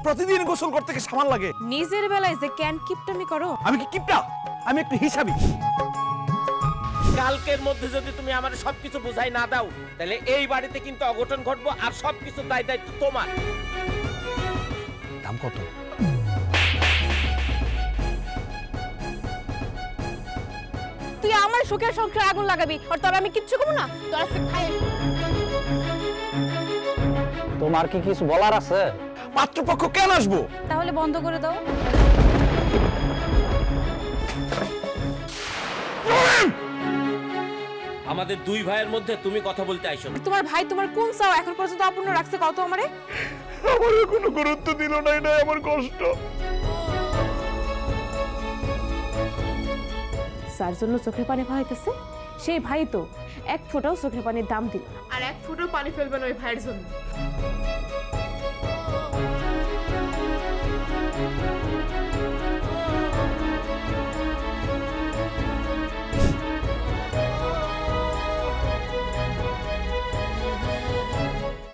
প্রতিদিন গোসল করতে কি সামান লাগে? নিজের বেলায় যে ক্যান কিপটামি করো। আমি কি কিপটা? আমি একটু হিসাবি। কালকের মধ্যে যদি তুমি আমার সবকিছু বুঝাই না দাও তাহলে এই বাড়িতে কিন্তু অঘটন ঘটবো আর সবকিছু দায়িত্ব তোমার। দাম কত? তুই আমার সুখের সংসারে আগুন লাগাবি আর তোর আমি কিচ্ছু করব না। তোর আজকে খাই। তোমার কি কিছু বলার আছে? পাত্রপক্ষ কেন আসবো? তাহলে বন্ধ করে দাও। আমাদের দুই ভাইয়ের মধ্যে তুমি কথা বলতে আইছো না। তোমার ভাই তোমার কোন চাও এখন পর্যন্ত অপূর্ণ রাখছে কত আমারে? আমার কোনো গুরুত্ব দিল না, এটা আমার কষ্ট। যার জন্য চোখের পানি ফেলাইতেছে সেই ভাই তো এক ফোঁটাও চোখের পানির দাম দিল আর এক ফোঁটাও পানি ফেলবে না ওই ভাইয়ের জন্য।